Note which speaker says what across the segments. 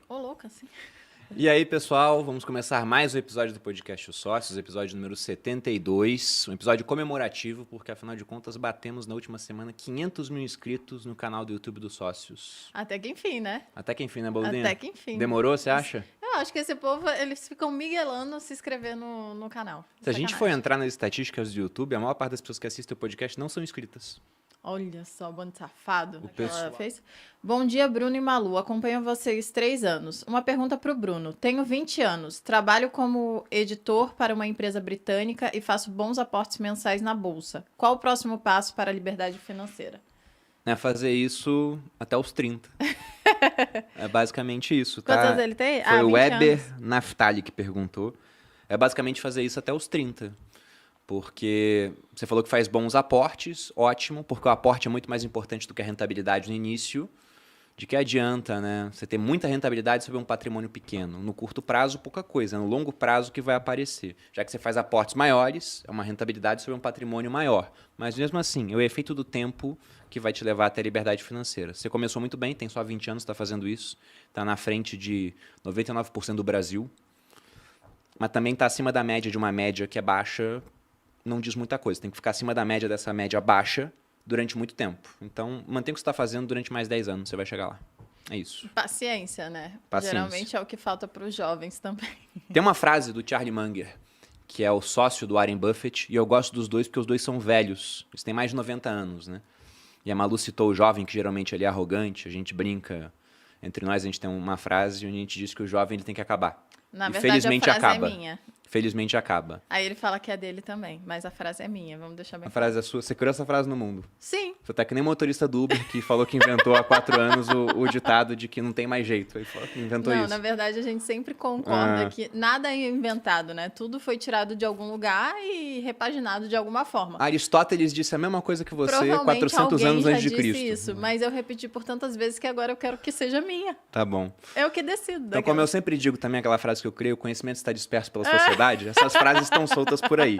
Speaker 1: Ô, louca, assim.
Speaker 2: E aí, pessoal, vamos começar mais um episódio do podcast Os Sócios, episódio número 72, um episódio comemorativo, porque afinal de contas batemos na última semana 500 mil inscritos no canal do YouTube dos Sócios.
Speaker 1: Até que enfim, né?
Speaker 2: Até que enfim, né, Boldinha?
Speaker 1: Até que enfim.
Speaker 2: Demorou, você acha?
Speaker 1: Eu acho que esse povo, eles ficam miguelando se inscrever no canal.
Speaker 2: Se a gente for entrar nas estatísticas do YouTube, a maior parte das pessoas que assistem o podcast não são inscritas.
Speaker 1: Olha só, bando safado.
Speaker 2: O
Speaker 1: Que ela
Speaker 2: pessoal.
Speaker 1: fez. Bom dia, Bruno e Malu. Acompanho vocês 3 anos. Uma pergunta para o Bruno. Tenho 20 anos. Trabalho como editor para uma empresa britânica e faço bons aportes mensais na bolsa. Qual o próximo passo para a liberdade financeira?
Speaker 2: É fazer isso até os 30. É basicamente isso, tá?
Speaker 1: Quantos anos ele tem?
Speaker 2: Foi o
Speaker 1: 20
Speaker 2: Weber
Speaker 1: anos.
Speaker 2: Naftali que perguntou. É basicamente fazer isso até os 30. Porque você falou que faz bons aportes, ótimo, porque o aporte é muito mais importante do que a rentabilidade no início. De que adianta, né? Você ter muita rentabilidade sobre um patrimônio pequeno. No curto prazo, pouca coisa. No longo prazo que vai aparecer. Já que você faz aportes maiores, é uma rentabilidade sobre um patrimônio maior. Mas mesmo assim, é o efeito do tempo que vai te levar até a liberdade financeira. Você começou muito bem, tem só 20 anos, está fazendo isso. Está na frente de 99% do Brasil. Mas também está acima da média de uma média que é baixa, não diz muita coisa. Tem que ficar acima da média dessa média baixa durante muito tempo. Então, mantenha o que você está fazendo durante mais 10 anos, você vai chegar lá. É isso.
Speaker 1: Paciência, né?
Speaker 2: Paciência.
Speaker 1: Geralmente é o que falta para os jovens também.
Speaker 2: Tem uma frase do Charlie Munger, que é o sócio do Warren Buffett, e eu gosto dos dois porque os dois são velhos. Eles têm mais de 90 anos, né? E a Malu citou o jovem, que geralmente ele é arrogante, a gente brinca. Entre nós, a gente tem uma frase onde a gente diz que o jovem ele tem que acabar.
Speaker 1: Na
Speaker 2: E
Speaker 1: verdade,
Speaker 2: felizmente
Speaker 1: a frase
Speaker 2: acaba.
Speaker 1: é minha.
Speaker 2: Felizmente acaba.
Speaker 1: Aí ele fala que é dele também, mas a frase é minha, vamos deixar bem
Speaker 2: A
Speaker 1: claro.
Speaker 2: frase é sua. Você criou essa frase no mundo.
Speaker 1: Sim,
Speaker 2: Você tá que nem motorista do Uber que falou que inventou há 4 anos o ditado de que não tem mais jeito. Ele falou que inventou
Speaker 1: não,
Speaker 2: isso.
Speaker 1: na verdade a gente sempre concorda
Speaker 2: Ah.
Speaker 1: que nada é inventado, né? Tudo foi tirado de algum lugar e repaginado de alguma forma.
Speaker 2: Aristóteles disse a mesma coisa que você
Speaker 1: Provavelmente
Speaker 2: 400
Speaker 1: alguém
Speaker 2: anos
Speaker 1: já
Speaker 2: antes de
Speaker 1: disse
Speaker 2: Cristo.
Speaker 1: isso, mas eu repeti por tantas vezes que agora eu quero que seja minha.
Speaker 2: Tá bom.
Speaker 1: É o que decido.
Speaker 2: Então, como eu sempre digo também aquela frase que eu creio, o conhecimento está disperso pela sociedade, essas frases estão soltas por aí.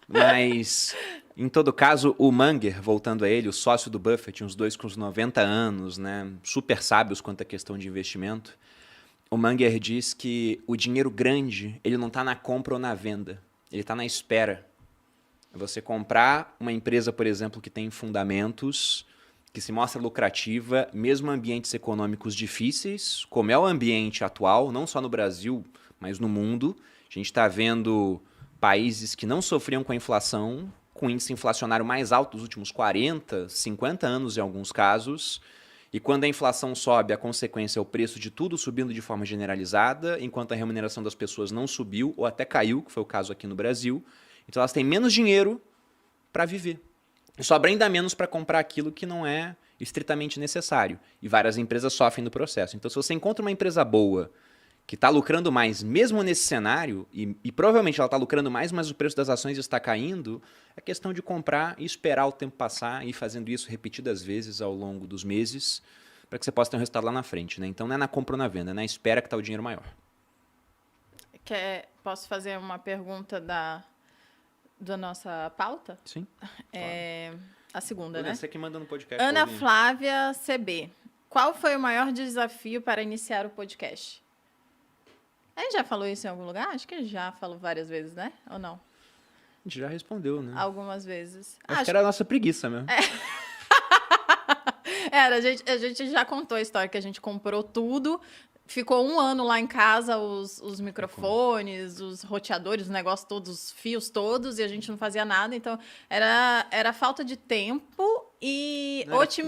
Speaker 2: Mas, em todo caso, o Munger, voltando a ele, o sócio do Buffett, uns dois com uns 90 anos, né, super sábios quanto à questão de investimento, o Munger diz que o dinheiro grande, ele não está na compra ou na venda, ele está na espera. É você comprar uma empresa, por exemplo, que tem fundamentos, que se mostra lucrativa, mesmo em ambientes econômicos difíceis, como é o ambiente atual, não só no Brasil, mas no mundo. A gente está vendo países que não sofriam com a inflação, com índice inflacionário mais alto dos últimos 40, 50 anos em alguns casos. E quando a inflação sobe, a consequência é o preço de tudo subindo de forma generalizada, enquanto a remuneração das pessoas não subiu ou até caiu, que foi o caso aqui no Brasil. Então elas têm menos dinheiro para viver. E sobra ainda menos para comprar aquilo que não é estritamente necessário. E várias empresas sofrem no processo. Então, se você encontra uma empresa boa que está lucrando mais, mesmo nesse cenário, e provavelmente ela está lucrando mais, mas o preço das ações está caindo, é questão de comprar e esperar o tempo passar e ir fazendo isso repetidas vezes ao longo dos meses para que você possa ter um resultado lá na frente. Né? Então, não é na compra ou na venda, é na espera que está o dinheiro maior.
Speaker 1: Posso fazer uma pergunta da nossa pauta?
Speaker 2: Sim.
Speaker 1: A segunda, né?
Speaker 2: Você que manda no podcast.
Speaker 1: Ana
Speaker 2: Paulinho.
Speaker 1: Flávia CB. Qual foi o maior desafio para iniciar o podcast? A gente já falou isso em algum lugar? Acho que já falou várias vezes, né? Ou não?
Speaker 2: A gente já respondeu, né?
Speaker 1: Algumas vezes.
Speaker 2: Acho que era a nossa preguiça mesmo.
Speaker 1: Era, a gente já contou a história que a gente comprou tudo, ficou 1 ano lá em casa, os microfones, os roteadores, os negócios todos, os fios todos, e a gente não fazia nada. Então, era falta de tempo e...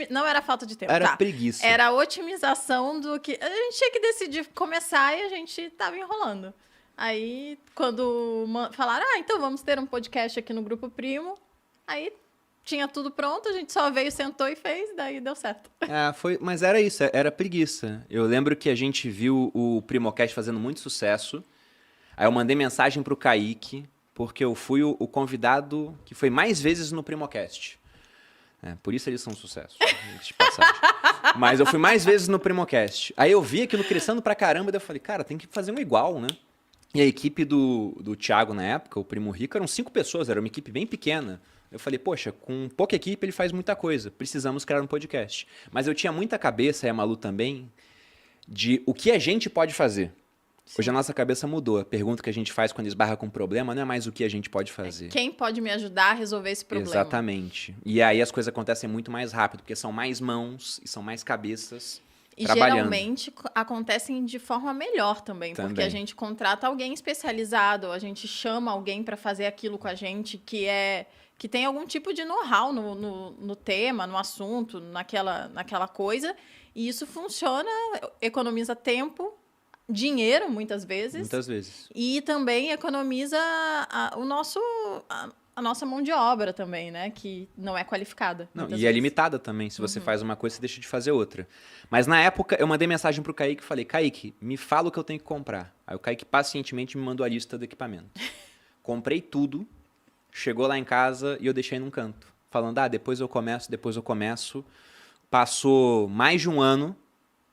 Speaker 1: Não era falta de tempo,
Speaker 2: Era
Speaker 1: tá.
Speaker 2: preguiça.
Speaker 1: Era a otimização do que... A gente tinha que decidir começar e a gente tava enrolando. Aí, quando falaram, então vamos ter um podcast aqui no Grupo Primo, aí... Tinha tudo pronto, a gente só veio, sentou e fez, daí deu certo.
Speaker 2: Mas era isso, era preguiça. Eu lembro que a gente viu o Primocast fazendo muito sucesso. Aí eu mandei mensagem pro Kaique, porque eu fui o convidado que foi mais vezes no Primocast. Por isso eles são um sucesso, de passagem. Mas eu fui mais vezes no Primocast. Aí eu vi aquilo crescendo pra caramba, daí eu falei, cara, tem que fazer um igual, né? E a equipe do Thiago na época, o Primo Rico, eram 5 pessoas, era uma equipe bem pequena. Eu falei, poxa, com pouca equipe ele faz muita coisa, precisamos criar um podcast. Mas eu tinha muita cabeça, e a Malu também, de o que a gente pode fazer. Hoje a nossa cabeça mudou. A pergunta que a gente faz quando esbarra com um problema não é mais o que a gente pode fazer.
Speaker 1: Quem pode me ajudar a resolver esse problema?
Speaker 2: Exatamente. E aí as coisas acontecem muito mais rápido, porque são mais mãos e são mais cabeças
Speaker 1: e
Speaker 2: trabalhando.
Speaker 1: geralmente acontecem de forma melhor também, porque a gente contrata alguém especializado, a gente chama alguém para fazer aquilo com a gente que tem algum tipo de know-how no tema, no assunto, naquela coisa, e isso funciona, economiza tempo, dinheiro, muitas vezes.
Speaker 2: Muitas vezes.
Speaker 1: E também economiza a nossa mão de obra também, né? Que não é qualificada.
Speaker 2: Não, e
Speaker 1: vezes.
Speaker 2: é limitada também. Se você faz uma coisa, você deixa de fazer outra. Mas na época, eu mandei mensagem pro Kaique e falei, Kaique, me fala o que eu tenho que comprar. Aí o Kaique pacientemente me mandou a lista do equipamento. Comprei tudo, chegou lá em casa e eu deixei num canto. Falando, depois eu começo. Passou mais de um ano,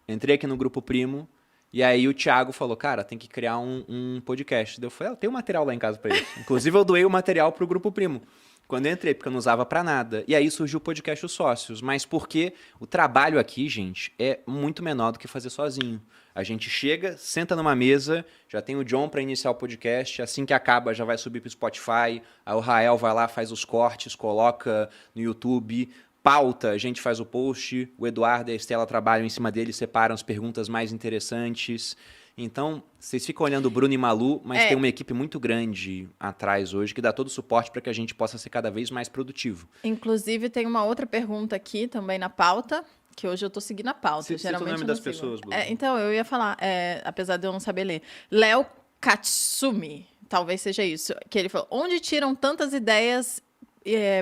Speaker 2: entrei aqui no Grupo Primo, e aí o Thiago falou, cara, tem que criar um podcast. Eu falei, eu tenho material lá em casa pra isso. Inclusive, eu doei o material pro Grupo Primo. Quando eu entrei, porque eu não usava pra nada. E aí surgiu o podcast Os Sócios. Mas porque o trabalho aqui, gente, é muito menor do que fazer sozinho. A gente chega, senta numa mesa, já tem o John para iniciar o podcast, assim que acaba já vai subir pro Spotify, aí o Rael vai lá, faz os cortes, coloca no YouTube, pauta, a gente faz o post, o Eduardo e a Estela trabalham em cima dele, separam as perguntas mais interessantes. Então, vocês ficam olhando o Bruno e Malu, mas tem uma equipe muito grande atrás hoje que dá todo o suporte para que a gente possa ser cada vez mais produtivo.
Speaker 1: Inclusive, tem uma outra pergunta aqui também na pauta, que hoje eu tô seguindo a pauta.
Speaker 2: Geralmente o nome das pessoas, Bruno.
Speaker 1: Então, eu ia falar, apesar de eu não saber ler. Léo Katsumi, talvez seja isso, que ele falou, onde tiram tantas ideias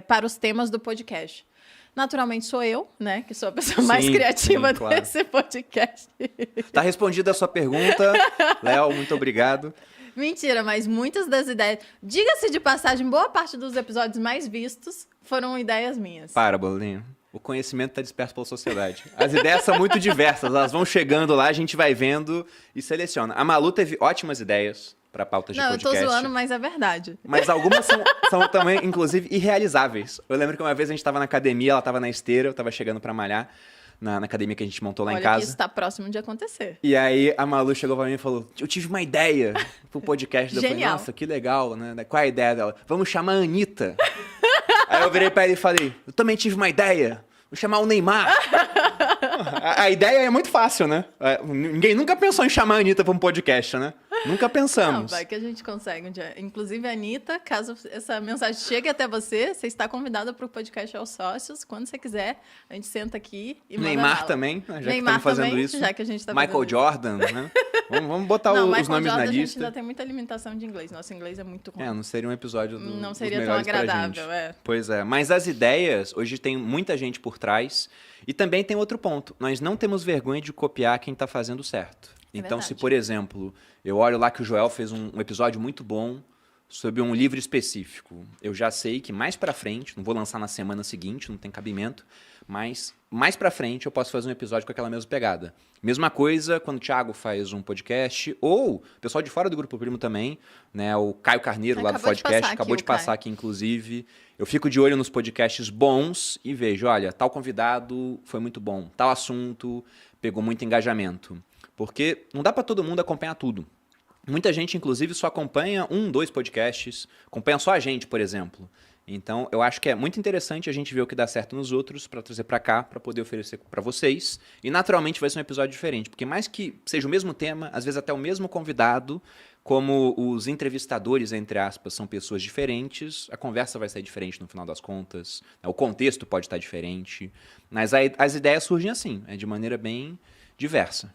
Speaker 1: para os temas do podcast? Naturalmente sou eu, né? Que sou a pessoa mais criativa desse podcast.
Speaker 2: Tá respondida a sua pergunta. Léo, muito obrigado.
Speaker 1: Mentira, mas muitas das ideias... Diga-se de passagem, boa parte dos episódios mais vistos foram ideias minhas.
Speaker 2: Para, Bolinho. O conhecimento está disperso pela sociedade. As ideias são muito diversas. Elas vão chegando lá, a gente vai vendo e seleciona. A Malu teve ótimas ideias para pautas de podcast.
Speaker 1: Não, eu tô zoando, mas é verdade.
Speaker 2: Mas algumas são também, inclusive, irrealizáveis. Eu lembro que uma vez a gente estava na academia, ela estava na esteira, eu estava chegando para malhar na academia que a gente montou lá em casa.
Speaker 1: Olha que isso tá próximo de acontecer.
Speaker 2: E aí a Malu chegou para mim e falou, eu tive uma ideia pro podcast. Eu falei, nossa, que legal, né? Qual é a ideia dela? Vamos chamar a Anitta. Aí eu virei para ele e falei, eu também tive uma ideia. Vou chamar o Neymar. A ideia é muito fácil, né? Ninguém nunca pensou em chamar a Anitta para um podcast, né? Nunca pensamos.
Speaker 1: Não, vai que a gente consegue um dia. Inclusive, a Anitta, caso essa mensagem chegue até você, você está convidada para o podcast Aos Sócios. Quando você quiser, a gente senta aqui e manda
Speaker 2: Neymar também, já que estamos fazendo isso.
Speaker 1: Já que a gente tá
Speaker 2: Michael Jordan, né? Vamos botar os nomes na lista.
Speaker 1: A gente ainda tem muita limitação de inglês. Nosso inglês é muito ruim.
Speaker 2: Não seria um episódio
Speaker 1: não seria tão agradável,
Speaker 2: Pois é. Mas as ideias, hoje tem muita gente por trás. E também tem outro ponto. Nós não temos vergonha de copiar quem está fazendo certo. Então, se, por exemplo, eu olho lá que o Joel fez um episódio muito bom sobre um livro específico, eu já sei que mais pra frente, não vou lançar na semana seguinte, não tem cabimento, mas mais pra frente eu posso fazer um episódio com aquela mesma pegada. Mesma coisa quando o Thiago faz um podcast, ou o pessoal de fora do Grupo Primo também, né? O Caio Carneiro lá do podcast, acabou de passar aqui, inclusive. Eu fico de olho nos podcasts bons e vejo, olha, tal convidado foi muito bom, tal assunto pegou muito engajamento. Porque não dá para todo mundo acompanhar tudo. Muita gente, inclusive, só acompanha 1, 2 podcasts, acompanha só a gente, por exemplo. Então, eu acho que é muito interessante a gente ver o que dá certo nos outros para trazer para cá, para poder oferecer para vocês. E, naturalmente, vai ser um episódio diferente, porque mais que seja o mesmo tema, às vezes até o mesmo convidado, como os entrevistadores, entre aspas, são pessoas diferentes, a conversa vai ser diferente no final das contas, o contexto pode estar diferente, mas as ideias surgem assim, de maneira bem diversa.